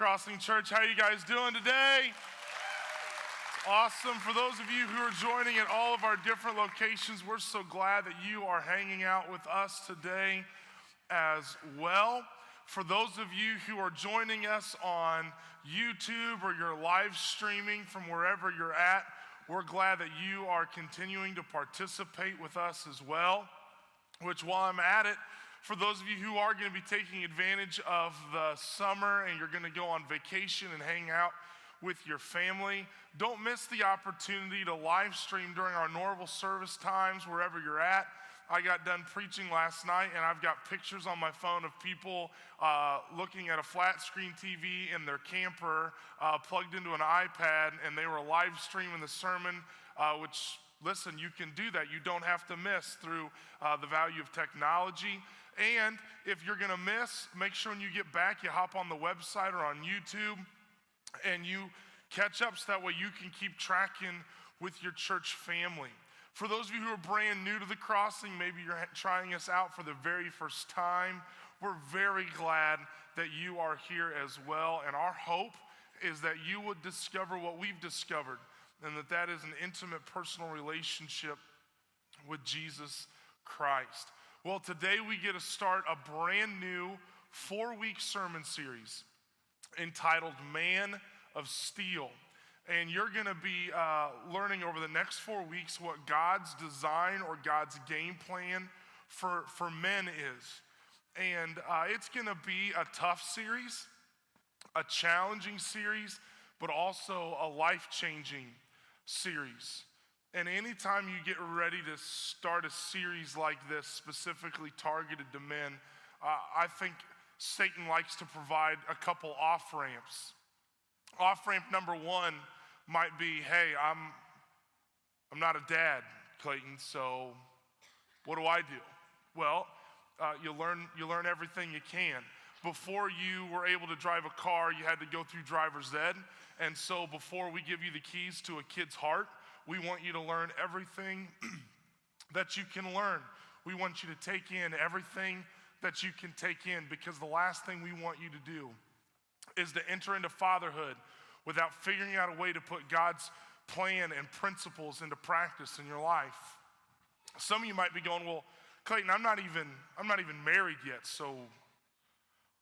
Crossing Church. How you guys doing today? Awesome. For those of you who are joining at all of our different locations, we're so glad that you are hanging out with us today as well. For those of you who are joining us on YouTube or you're live streaming from wherever you're at, we're glad that you are continuing to participate with us as well. Which, while I'm at it, for those of you who are going to be taking advantage of the summer and you're going to go on vacation and hang out with your family, don't miss the opportunity to live stream during our normal service times wherever you're at. I got done preaching last night and I've got pictures on my phone of people looking at a flat screen TV in their camper plugged into an iPad, and they were live streaming the sermon, which, listen, you can do that. You don't have to miss through the value of technology. And if you're going to miss, make sure when you get back, you hop on the website or on YouTube and you catch up so that way you can keep tracking with your church family. For those of you who are brand new to the Crossing, maybe you're trying us out for the very first time, we're very glad that you are here as well. And our hope is that you would discover what we've discovered, and that is an intimate personal relationship with Jesus Christ. Well, today we get to start a brand new 4-week sermon series entitled Man of Steel. And you're going to be learning over the next 4 weeks what God's design or God's game plan for men is. And it's going to be a tough series, a challenging series, but also a life-changing series. And anytime you get ready to start a series like this, specifically targeted to men, I think Satan likes to provide a couple off-ramps. Off-ramp number one might be, hey, I'm not a dad, Clayton, so what do I do? Well, you learn everything you can. Before you were able to drive a car, you had to go through driver's ed. And so before we give you the keys to a kid's heart, we want you to learn everything that you can learn. We want you to take in everything that you can take in, because the last thing we want you to do is to enter into fatherhood without figuring out a way to put God's plan and principles into practice in your life. Some of you might be going, well, Clayton, I'm not even married yet, so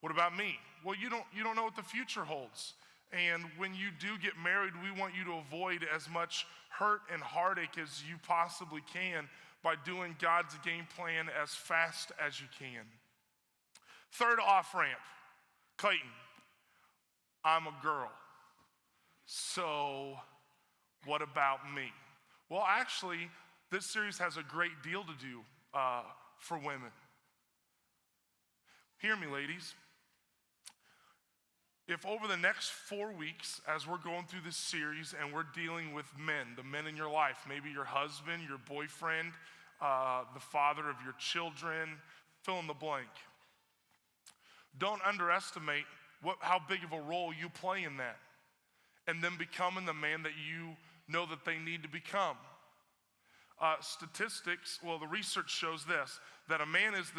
what about me? Well, you don't know what the future holds. And when you do get married, we want you to avoid as much hurt and heartache as you possibly can by doing God's game plan as fast as you can. Third off-ramp, Clayton, I'm a girl. So what about me? Well, actually, this series has a great deal to do for women. Hear me, ladies. If over the next 4 weeks, as we're going through this series and we're dealing with men, the men in your life, maybe your husband, your boyfriend, the father of your children, fill in the blank. Don't underestimate how big of a role you play in that, and then becoming the man that you know that they need to become. Statistics, the research shows this, that a man is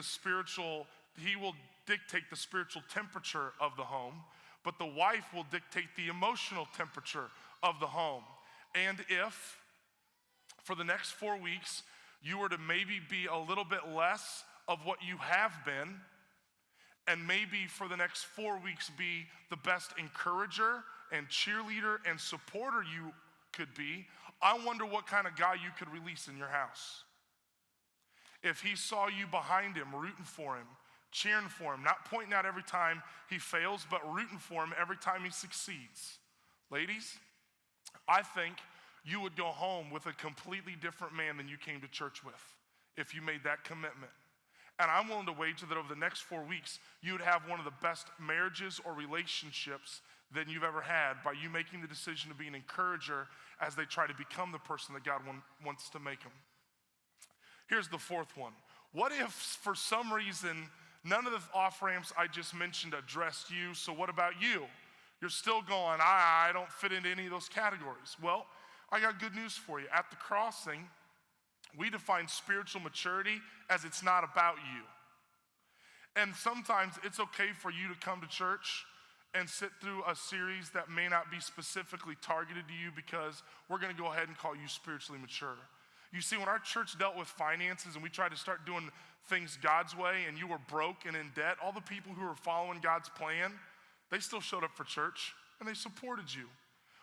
he will dictate the spiritual temperature of the home, but the wife will dictate the emotional temperature of the home. And if, for the next 4 weeks, you were to maybe be a little bit less of what you have been, and maybe for the next 4 weeks be the best encourager and cheerleader and supporter you could be, I wonder what kind of guy you could release in your house. If he saw you behind him, rooting for him, cheering for him, not pointing out every time he fails, but rooting for him every time he succeeds. Ladies, I think you would go home with a completely different man than you came to church with if you made that commitment. And I'm willing to wager that over the next 4 weeks, you would have one of the best marriages or relationships than you've ever had by you making the decision to be an encourager as they try to become the person that God wants to make them. Here's the fourth one. What if, for some reason, none of the off-ramps I just mentioned addressed you, so what about you? You're still going, I don't fit into any of those categories. Well, I got good news for you. At the Crossing, we define spiritual maturity as it's not about you. And sometimes it's okay for you to come to church and sit through a series that may not be specifically targeted to you because we're going to go ahead and call you spiritually mature. You see, when our church dealt with finances and we tried to start doing things God's way and you were broke and in debt, all the people who were following God's plan, they still showed up for church and they supported you.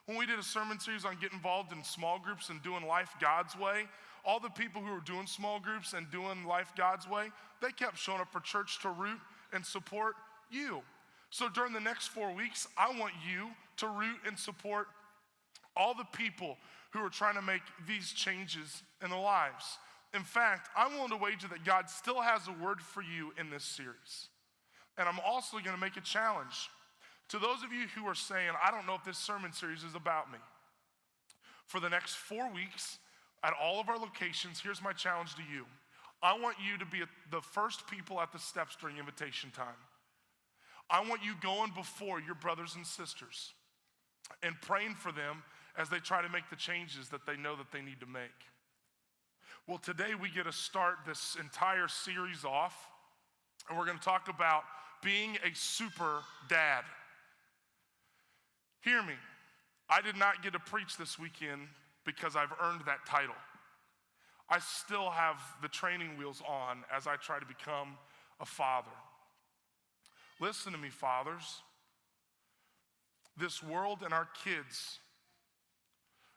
When we did a sermon series on getting involved in small groups and doing life God's way, all the people who were doing small groups and doing life God's way, they kept showing up for church to root and support you. So during the next 4 weeks, I want you to root and support all the people who are trying to make these changes in their lives. In fact, I'm willing to wager that God still has a word for you in this series. And I'm also going to make a challenge to those of you who are saying, I don't know if this sermon series is about me. For the next 4 weeks, at all of our locations, here's my challenge to you. I want you to be the first people at the steps during invitation time. I want you going before your brothers and sisters and praying for them as they try to make the changes that they know that they need to make. Well, today we get to start this entire series off, and we're going to talk about being a super dad. Hear me, I did not get to preach this weekend because I've earned that title. I still have the training wheels on as I try to become a father. Listen to me, fathers. This world and our kids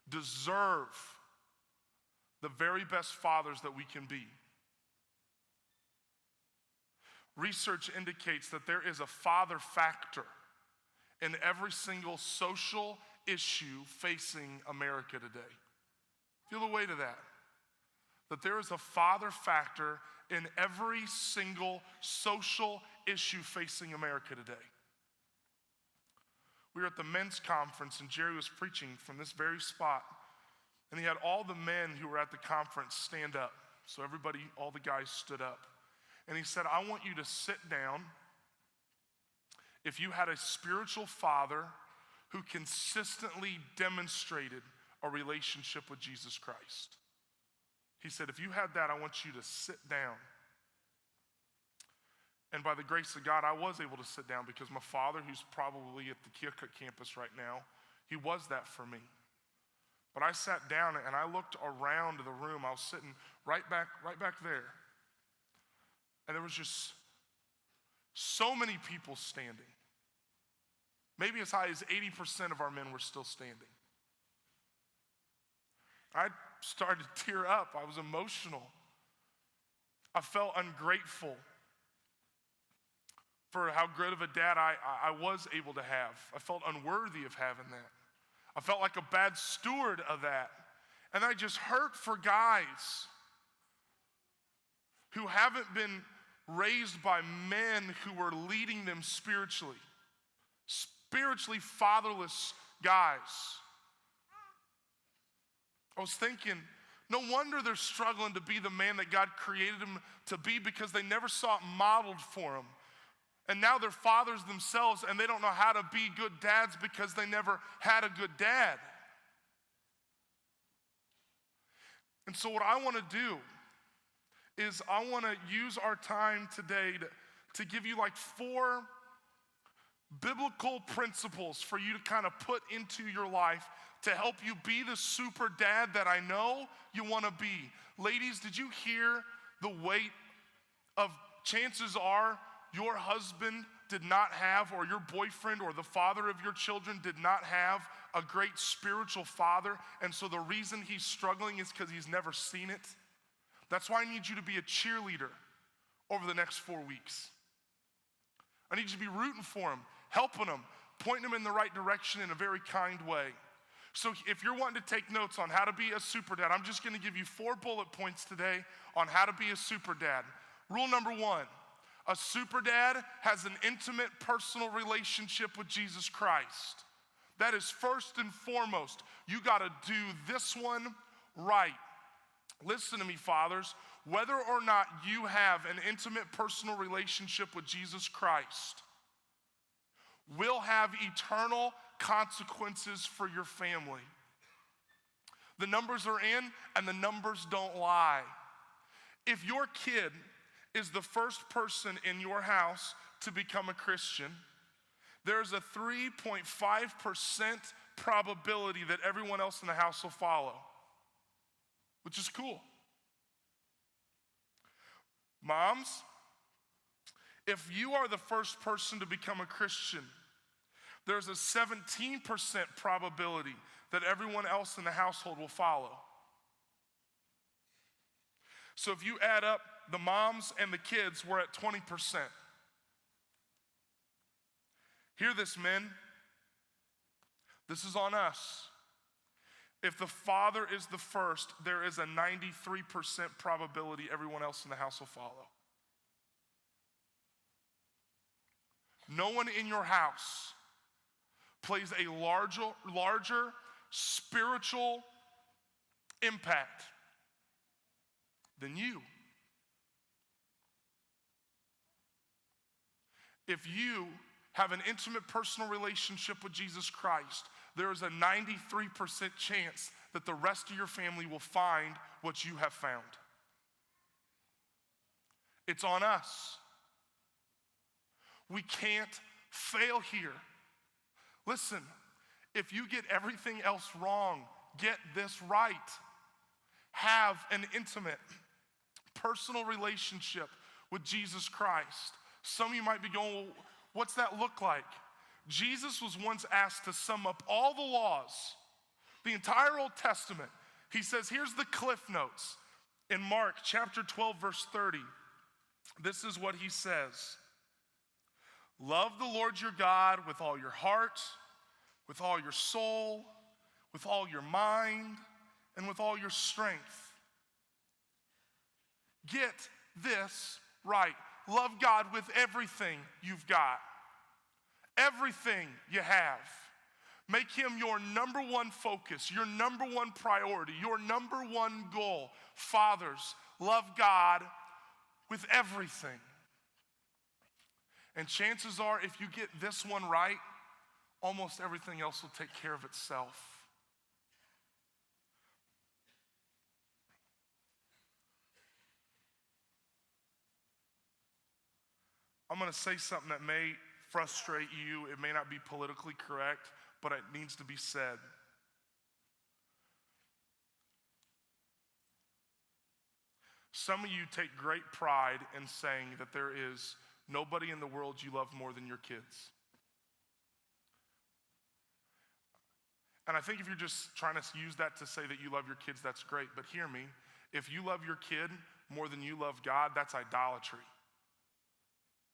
deserve the very best fathers that we can be. Research indicates that there is a father factor in every single social issue facing America today. Feel the weight of that. That there is a father factor in every single social issue facing America today. We were at the men's conference and Jerry was preaching from this very spot. And he had all the men who were at the conference stand up. So everybody, all the guys stood up. And he said, I want you to sit down if you had a spiritual father who consistently demonstrated a relationship with Jesus Christ. He said, if you had that, I want you to sit down. And by the grace of God, I was able to sit down because my father, who's probably at the Keokuk campus right now, he was that for me. But I sat down and I looked around the room. I was sitting right back there. And there was just so many people standing. Maybe as high as 80% of our men were still standing. I started to tear up. I was emotional. I felt ungrateful for how good of a dad I was able to have. I felt unworthy of having that. I felt like a bad steward of that. And I just hurt for guys who haven't been raised by men who were leading them spiritually. Spiritually fatherless guys. I was thinking, no wonder they're struggling to be the man that God created them to be because they never saw it modeled for them. And now they're fathers themselves and they don't know how to be good dads because they never had a good dad. And so what I want to do is I want to use our time today to give you like 4 biblical principles for you to kind of put into your life to help you be the super dad that I know you want to be. Ladies, did you hear the weight of chances are your husband did not have, or your boyfriend or the father of your children did not have a great spiritual father, and so the reason he's struggling is because he's never seen it? That's why I need you to be a cheerleader over the next 4 weeks. I need you to be rooting for him, helping him, pointing him in the right direction in a very kind way. So if you're wanting to take notes on how to be a super dad, I'm just going to give you 4 bullet points today on how to be a super dad. Rule number 1, a super dad has an intimate personal relationship with Jesus Christ. That is first and foremost. You got to do this one right. Listen to me, fathers. Whether or not you have an intimate personal relationship with Jesus Christ will have eternal consequences for your family. The numbers are in and the numbers don't lie. If your kid is the first person in your house to become a Christian, there's a 3.5% probability that everyone else in the house will follow, which is cool. Moms, if you are the first person to become a Christian, there's a 17% probability that everyone else in the household will follow. So if you add up the moms and the kids, we're at 20%. Hear this, men. This is on us. If the father is the first, there is a 93% probability everyone else in the house will follow. No one in your house plays a larger spiritual impact than you. If you have an intimate personal relationship with Jesus Christ, there is a 93% chance that the rest of your family will find what you have found. It's on us. We can't fail here. Listen, if you get everything else wrong, get this right. Have an intimate, personal relationship with Jesus Christ. Some of you might be going, well, what's that look like? Jesus was once asked to sum up all the laws, the entire Old Testament. He says, here's the cliff notes. In Mark chapter 12, verse 30, this is what he says. Love the Lord your God with all your heart, with all your soul, with all your mind, and with all your strength. Get this right. Love God with everything you've got, everything you have. Make him your number one focus, your number one priority, your number one goal. Fathers, love God with everything. And chances are, if you get this one right, almost everything else will take care of itself. I'm going to say something that may frustrate you. It may not be politically correct, but it needs to be said. Some of you take great pride in saying that there is nobody in the world you love more than your kids. And I think if you're just trying to use that to say that you love your kids, that's great. But hear me, if you love your kid more than you love God, that's idolatry.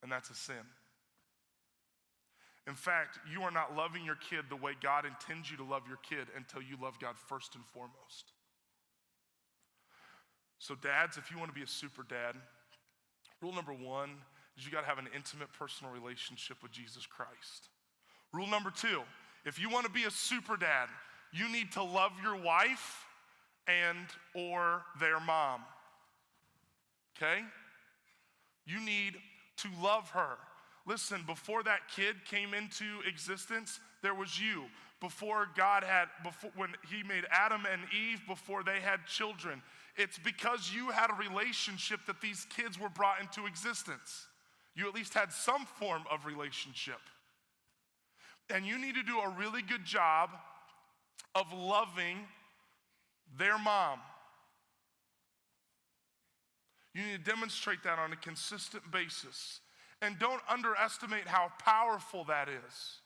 And that's a sin. In fact, you are not loving your kid the way God intends you to love your kid until you love God first and foremost. So dads, if you want to be a super dad, rule number one is you got to have an intimate personal relationship with Jesus Christ. Rule number two, if you want to be a super dad, you need to love your wife and or their mom. Okay? You need to love her. Listen, before that kid came into existence, there was you. Before when he made Adam and Eve, before they had children, it's because you had a relationship that these kids were brought into existence. You at least had some form of relationship. And you need to do a really good job of loving their mom. You need to demonstrate that on a consistent basis. And don't underestimate how powerful that is.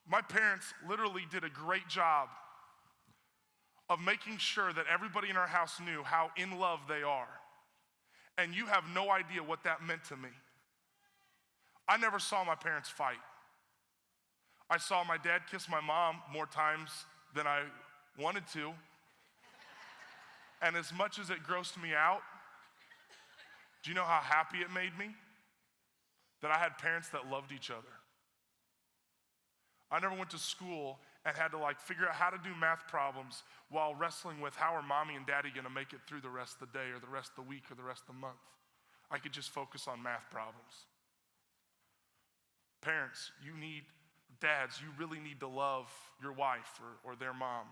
My parents literally did a great job of making sure that everybody in our house knew how in love they are. And you have no idea what that meant to me. I never saw my parents fight. I saw my dad kiss my mom more times than I wanted to. And as much as it grossed me out, do you know how happy it made me? That I had parents that loved each other. I never went to school and had to figure out how to do math problems while wrestling with how are mommy and daddy gonna make it through the rest of the day or the rest of the week or the rest of the month. I could just focus on math problems. Parents, dads, you really need to love your wife or their mom.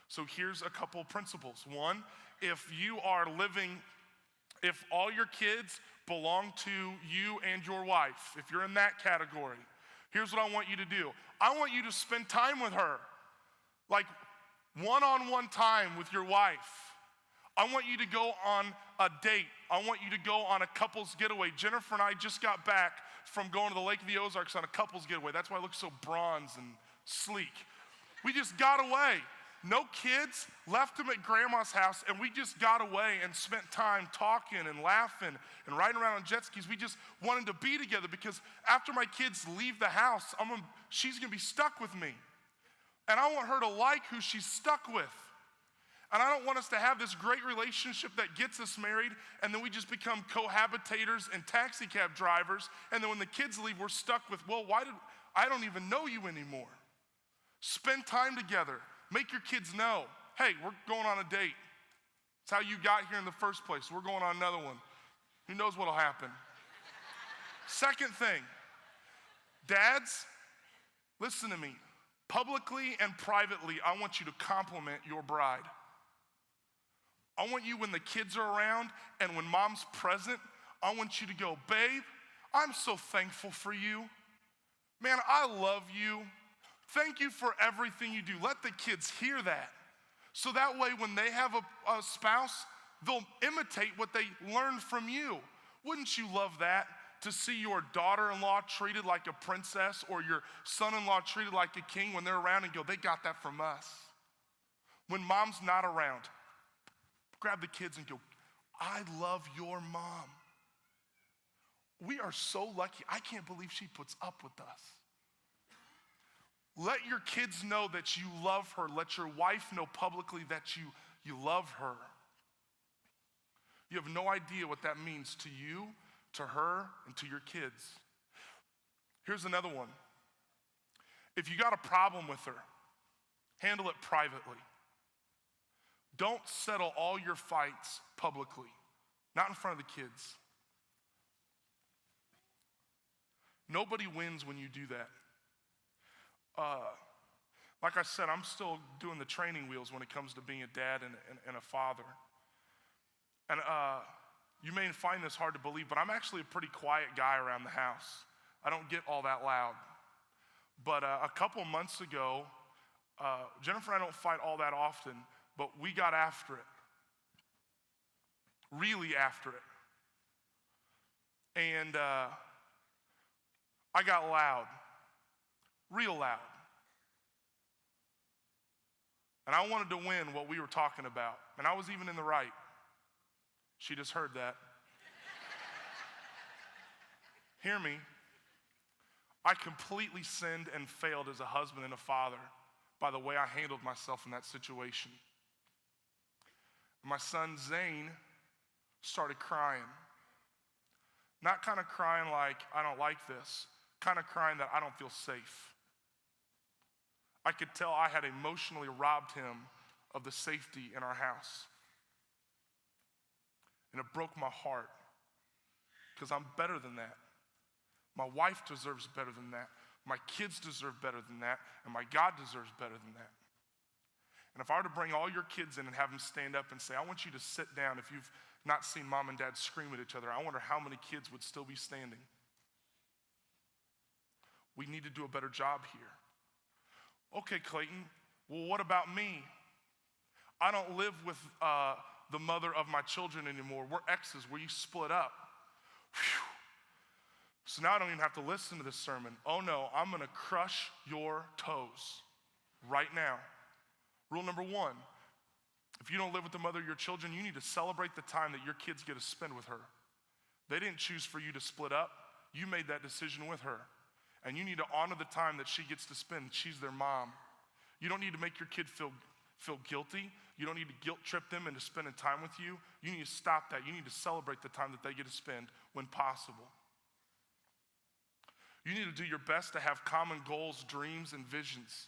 So here's a couple principles. One, if all your kids belong to you and your wife, if you're in that category, Here's what I want you to do. I want you to spend time with her, like one-on-one time with your wife. I want you to go on a date. I want you to go on a couple's getaway. Jennifer and I just got back from going to the Lake of the Ozarks on a couple's getaway. That's why I look so bronze and sleek. We just got away. No kids, left them at grandma's house, and we just got away and spent time talking and laughing and riding around on jet skis. We just wanted to be together because after my kids leave the house, she's gonna be stuck with me. And I want her to like who she's stuck with. And I don't want us to have this great relationship that gets us married and then we just become cohabitators and taxi cab drivers. And then when the kids leave, we're stuck with, well, I don't even know you anymore. Spend time together. Make your kids know, hey, we're going on a date. It's how you got here in the first place. We're going on another one. Who knows what'll happen? Second thing, dads, listen to me. Publicly and privately, I want you to compliment your bride. I want you, when the kids are around and when mom's present, I want you to go, babe, I'm so thankful for you. Man, I love you. Thank you for everything you do. Let the kids hear that. So that way when they have a spouse, they'll imitate what they learned from you. Wouldn't you love that? To see your daughter-in-law treated like a princess or your son-in-law treated like a king when they're around and go, they got that from us. When mom's not around, grab the kids and go, I love your mom. We are so lucky. I can't believe she puts up with us. Let your kids know that you love her. Let your wife know publicly that you love her. You have no idea what that means to you, to her, and to your kids. Here's another one. If you got a problem with her, handle it privately. Don't settle all your fights publicly, not in front of the kids. Nobody wins when you do that. Like I said, I'm still doing the training wheels when it comes to being a dad and a father. And you may find this hard to believe, but I'm actually a pretty quiet guy around the house. I don't get all that loud. But a couple months ago, Jennifer and I don't fight all that often, but we got after it. Really after it. And I got loud. Real loud. And I wanted to win what we were talking about. And I was even in the right. She just heard that. Hear me. I completely sinned and failed as a husband and a father by the way I handled myself in that situation. My son Zane started crying. Not kind of crying like, I don't like this. Kind of crying that I don't feel safe. I could tell I had emotionally robbed him of the safety in our house. And it broke my heart because I'm better than that. My wife deserves better than that. My kids deserve better than that. And my God deserves better than that. And if I were to bring all your kids in and have them stand up and say, I want you to sit down, if you've not seen mom and dad scream at each other, I wonder how many kids would still be standing. We need to do a better job here. Okay, Clayton, well, what about me? I don't live with the mother of my children anymore. We're exes. We split up. Whew. So now I don't even have to listen to this sermon. Oh no, I'm gonna crush your toes right now. Rule number one, if you don't live with the mother of your children, you need to celebrate the time that your kids get to spend with her. They didn't choose for you to split up. You made that decision with her. And you need to honor the time that she gets to spend. She's their mom. You don't need to make your kid feel guilty. You don't need to guilt trip them into spending time with you. You need to stop that. You need to celebrate the time that they get to spend when possible. You need to do your best to have common goals, dreams, and visions.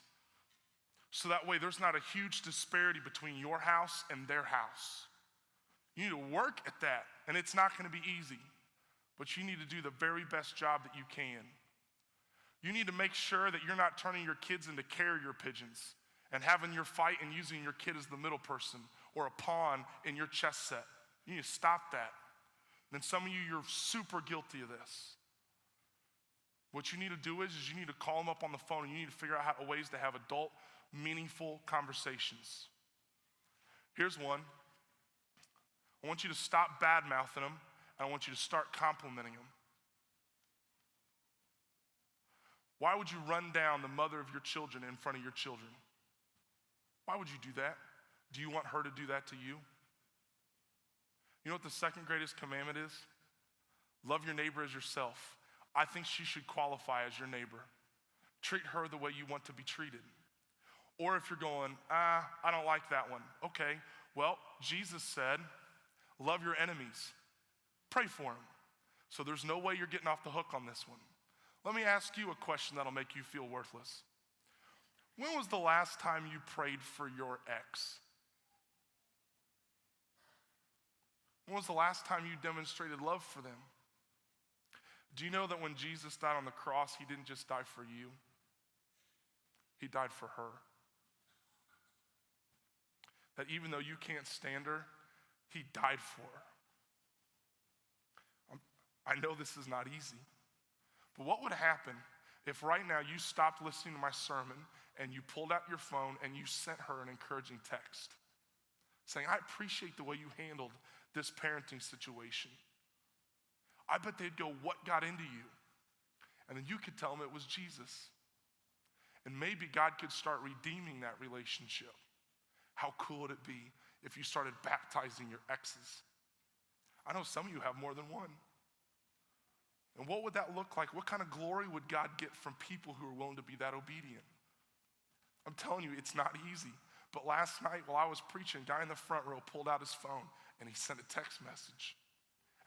So that way there's not a huge disparity between your house and their house. You need to work at that, and it's not going to be easy. But you need to do the very best job that you can. You need to make sure that you're not turning your kids into carrier pigeons and having your fight and using your kid as the middle person or a pawn in your chess set. You need to stop that. And some of you, you're super guilty of this. What you need to do is you need to call them up on the phone and you need to figure out ways to have adult, meaningful conversations. Here's one. I want you to stop bad-mouthing them, and I want you to start complimenting them. Why would you run down the mother of your children in front of your children? Why would you do that? Do you want her to do that to you? You know what the second greatest commandment is? Love your neighbor as yourself. I think she should qualify as your neighbor. Treat her the way you want to be treated. Or if you're going, I don't like that one. Okay, well, Jesus said, love your enemies. Pray for them. So there's no way you're getting off the hook on this one. Let me ask you a question that'll make you feel worthless. When was the last time you prayed for your ex? When was the last time you demonstrated love for them? Do you know that when Jesus died on the cross, he didn't just die for you? He died for her. That even though you can't stand her, he died for her. I know this is not easy, but what would happen if right now you stopped listening to my sermon and you pulled out your phone and you sent her an encouraging text saying, I appreciate the way you handled this parenting situation. I bet they'd go, what got into you? And then you could tell them it was Jesus. And maybe God could start redeeming that relationship. How cool would it be if you started baptizing your exes? I know some of you have more than one. And what would that look like? What kind of glory would God get from people who are willing to be that obedient? I'm telling you, it's not easy. But last night while I was preaching, a guy in the front row pulled out his phone and he sent a text message.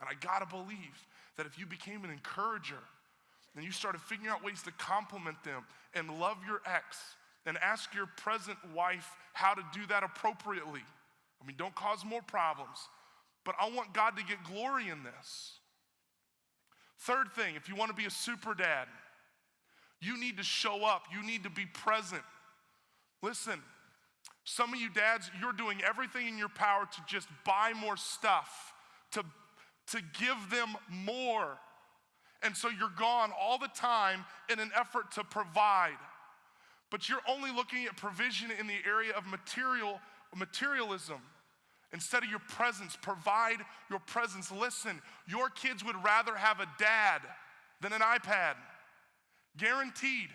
And I gotta believe that if you became an encourager and you started figuring out ways to compliment them and love your ex and ask your present wife how to do that appropriately. I mean, don't cause more problems, but I want God to get glory in this. Third thing, if you want to be a super dad, you need to show up. You need to be present. Listen, some of you dads, you're doing everything in your power to just buy more stuff, to give them more. And so you're gone all the time in an effort to provide. But you're only looking at provision in the area of materialism. Instead of your presence, provide your presence. Listen, your kids would rather have a dad than an iPad. Guaranteed.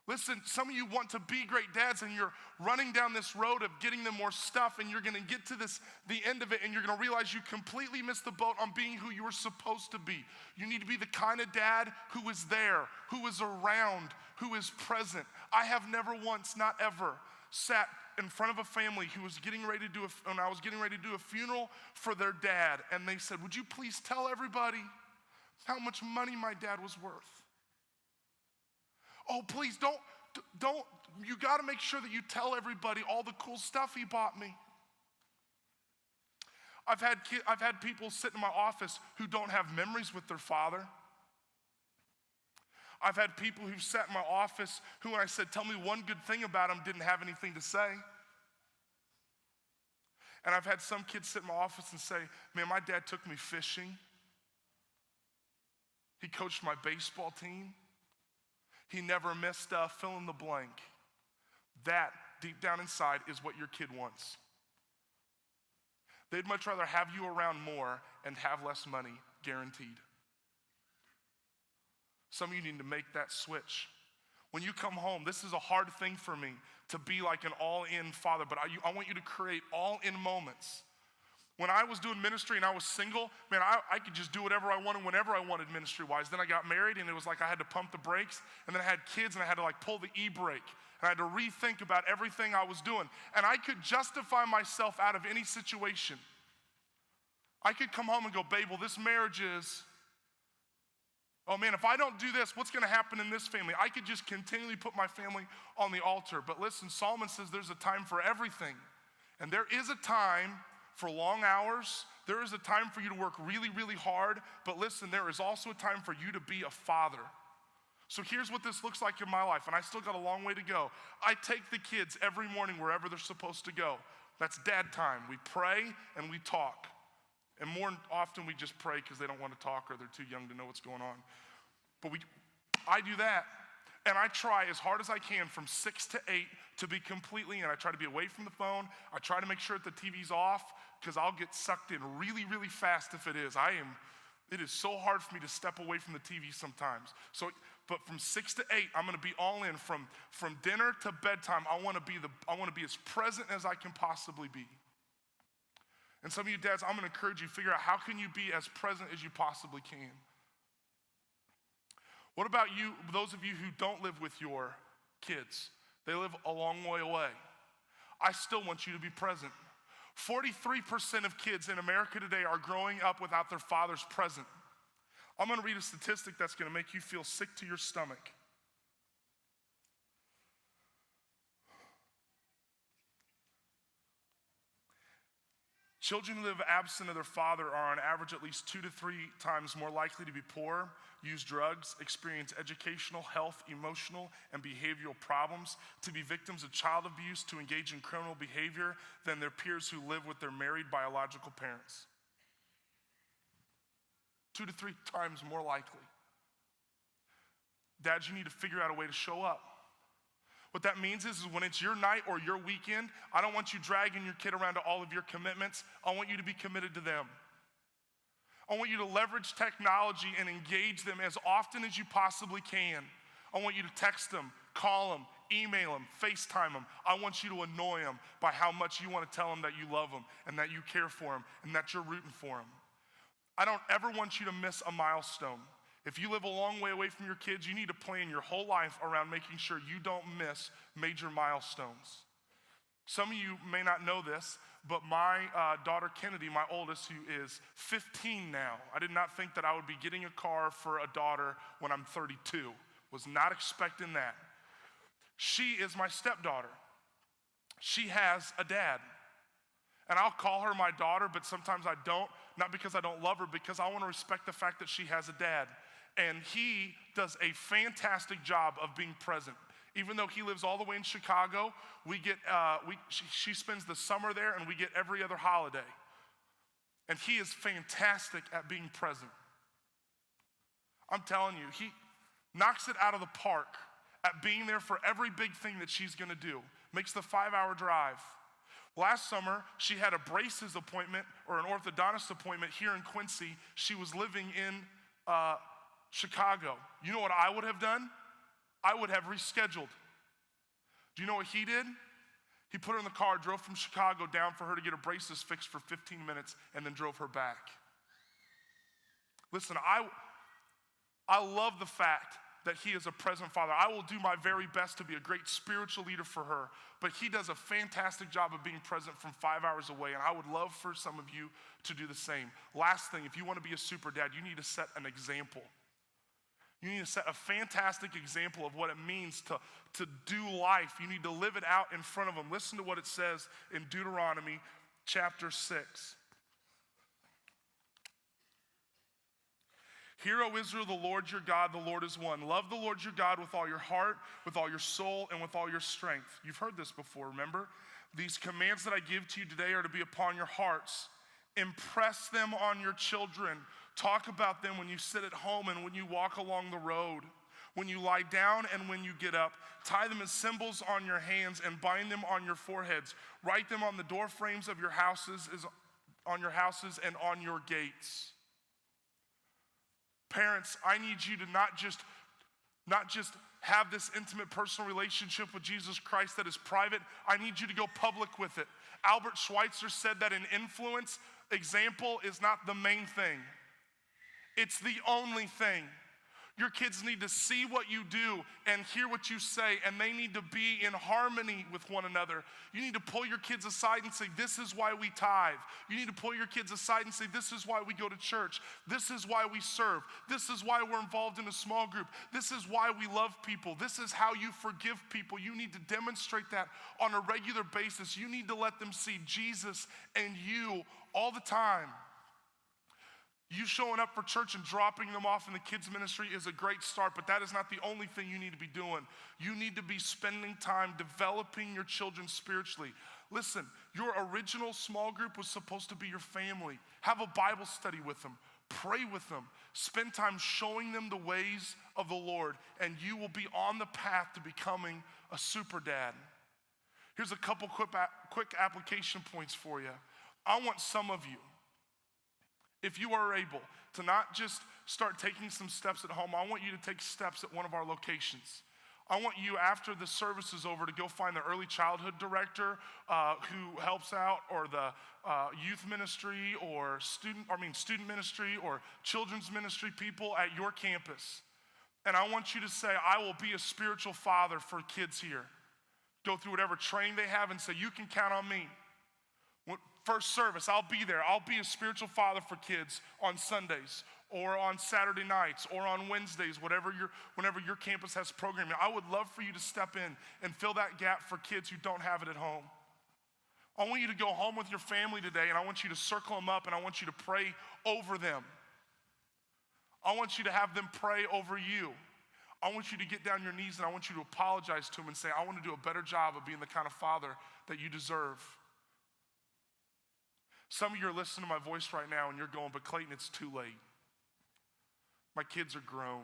Listen, some of you want to be great dads and you're running down this road of getting them more stuff and you're gonna get to the end of it and you're gonna realize you completely missed the boat on being who you were supposed to be. You need to be the kind of dad who is there, who is around, who is present. I have never once, not ever, sat in front of a family who was getting ready to when I was getting ready to do a funeral for their dad, and they said, would you please tell everybody how much money my dad was worth? Oh, please don't, you gotta make sure that you tell everybody all the cool stuff he bought me. I've had people sit in my office who don't have memories with their father. I've had people who sat in my office who, when I said, tell me one good thing about him, didn't have anything to say. And I've had some kids sit in my office and say, man, my dad took me fishing. He coached my baseball team. He never missed fill in the blank. That, deep down inside, is what your kid wants. They'd much rather have you around more and have less money, guaranteed. Some of you need to make that switch. When you come home, this is a hard thing for me to be like an all-in father, but I want you to create all-in moments. When I was doing ministry and I was single, man, I could just do whatever I wanted whenever I wanted ministry-wise. Then I got married and it was like I had to pump the brakes, and then I had kids and I had to like pull the e-brake. And I had to rethink about everything I was doing. And I could justify myself out of any situation. I could come home and go, babe, well, this marriage is, oh man, if I don't do this, what's gonna happen in this family? I could just continually put my family on the altar. But listen, Solomon says there's a time for everything. And there is a time for long hours. There is a time for you to work really, really hard. But listen, there is also a time for you to be a father. So here's what this looks like in my life, and I still got a long way to go. I take the kids every morning wherever they're supposed to go. That's dad time. We pray and we talk. And more often we just pray because they don't want to talk or they're too young to know what's going on. But I do that. And I try as hard as I can from 6 to 8 to be completely in. I try to be away from the phone. I try to make sure that the TV's off because I'll get sucked in really, really fast if it is. It is so hard for me to step away from the TV sometimes. But from 6 to 8, I'm gonna be all in. From dinner to bedtime, I wanna be as present as I can possibly be. And some of you dads, I'm gonna encourage you, figure out how can you be as present as you possibly can. What about you, those of you who don't live with your kids? They live a long way away. I still want you to be present. 43% of kids in America today are growing up without their fathers present. I'm gonna read a statistic that's gonna make you feel sick to your stomach. Children who live absent of their father are on average at least 2 to 3 times more likely to be poor, use drugs, experience educational, health, emotional, and behavioral problems, to be victims of child abuse, to engage in criminal behavior than their peers who live with their married biological parents. 2 to 3 times more likely. Dads, you need to figure out a way to show up. What that means is when it's your night or your weekend, I don't want you dragging your kid around to all of your commitments. I want you to be committed to them. I want you to leverage technology and engage them as often as you possibly can. I want you to text them, call them, email them, FaceTime them. I want you to annoy them by how much you want to tell them that you love them and that you care for them and that you're rooting for them. I don't ever want you to miss a milestone. If you live a long way away from your kids, you need to plan your whole life around making sure you don't miss major milestones. Some of you may not know this, but my daughter Kennedy, my oldest, who is 15 now, I did not think that I would be getting a car for a daughter when I'm 32. Was not expecting that. She is my stepdaughter. She has a dad. And I'll call her my daughter, but sometimes I don't, not because I don't love her, because I want to respect the fact that she has a dad. And he does a fantastic job of being present. Even though he lives all the way in Chicago, she spends the summer there and we get every other holiday. And he is fantastic at being present. I'm telling you, he knocks it out of the park at being there for every big thing that she's gonna do. Makes the 5-hour drive. Last summer, she had a braces appointment or an orthodontist appointment here in Quincy. She was living in Chicago. You know what I would have done? I would have rescheduled. Do you know what he did? He put her in the car, drove from Chicago down for her to get her braces fixed for 15 minutes, and then drove her back. Listen, I love the fact that he is a present father. I will do my very best to be a great spiritual leader for her, but he does a fantastic job of being present from 5 hours away, and I would love for some of you to do the same. Last thing, if you want to be a super dad, you need to set an example. You need to set a fantastic example of what it means to do life. You need to live it out in front of them. Listen to what it says in Deuteronomy chapter 6. Hear, O Israel, the Lord your God, the Lord is one. Love the Lord your God with all your heart, with all your soul, and with all your strength. You've heard this before, remember? These commands that I give to you today are to be upon your hearts. Impress them on your children. Talk about them when you sit at home and when you walk along the road, when you lie down and when you get up. Tie them as symbols on your hands and bind them on your foreheads. Write them on the door frames of your houses, and on your gates. Parents, I need you to not just have this intimate personal relationship with Jesus Christ that is private. I need you to go public with it. Albert Schweitzer said that an influence example is not the main thing. It's the only thing. Your kids need to see what you do and hear what you say, and they need to be in harmony with one another. You need to pull your kids aside and say, this is why we tithe. You need to pull your kids aside and say, this is why we go to church. This is why we serve. This is why we're involved in a small group. This is why we love people. This is how you forgive people. You need to demonstrate that on a regular basis. You need to let them see Jesus and you all the time. You showing up for church and dropping them off in the kids' ministry is a great start, but that is not the only thing you need to be doing. You need to be spending time developing your children spiritually. Listen, your original small group was supposed to be your family. Have a Bible study with them. Pray with them. Spend time showing them the ways of the Lord, and you will be on the path to becoming a super dad. Here's a couple quick application points for you. I want some of you, if you are able, to not just start taking some steps at home. I want you to take steps at one of our locations. I want you, after the service is over, to go find the early childhood director who helps out, or the youth ministry, or student ministry, or children's ministry people at your campus. And I want you to say, I will be a spiritual father for kids here. Go through whatever training they have and say, you can count on me. First service, I'll be there. I'll be a spiritual father for kids on Sundays, or on Saturday nights, or on Wednesdays, whenever your campus has programming. I would love for you to step in and fill that gap for kids who don't have it at home. I want you to go home with your family today, and I want you to circle them up, and I want you to pray over them. I want you to have them pray over you. I want you to get down your knees, and I want you to apologize to them and say, I want to do a better job of being the kind of father that you deserve. Some of you are listening to my voice right now, and you're going, but Clayton, it's too late. My kids are grown.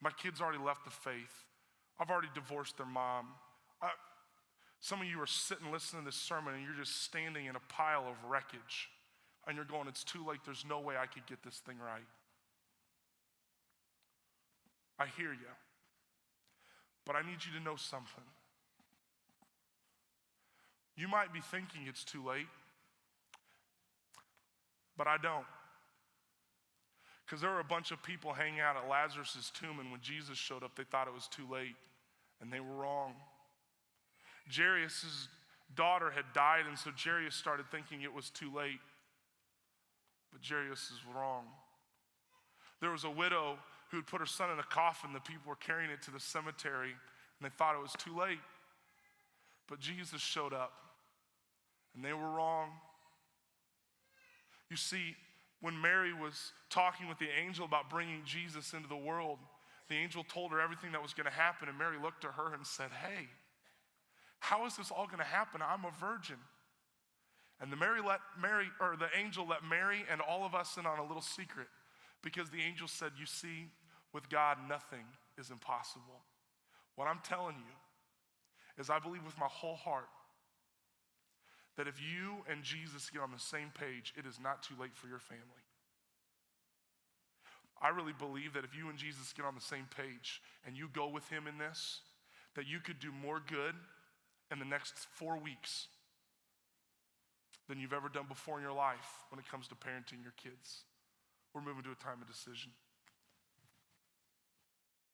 My kids already left the faith. I've already divorced their mom. Some of you are sitting listening to this sermon, and you're just standing in a pile of wreckage, and you're going, it's too late. There's no way I could get this thing right. I hear you, but I need you to know something. You might be thinking it's too late, but I don't. Because there were a bunch of people hanging out at Lazarus' tomb, and when Jesus showed up, they thought it was too late, and they were wrong. Jairus' daughter had died, and so Jairus started thinking it was too late, but Jairus is wrong. There was a widow who had put her son in a coffin. The people were carrying it to the cemetery, and they thought it was too late, but Jesus showed up, and they were wrong. You see, when Mary was talking with the angel about bringing Jesus into the world, the angel told her everything that was going to happen, and Mary looked to her and said, hey, how is this all going to happen? I'm a virgin. And the angel let Mary and all of us in on a little secret, because the angel said, you see, with God, nothing is impossible. What I'm telling you is I believe with my whole heart that if you and Jesus get on the same page, it is not too late for your family. I really believe that if you and Jesus get on the same page and you go with him in this, that you could do more good in the next 4 weeks than you've ever done before in your life when it comes to parenting your kids. We're moving to a time of decision.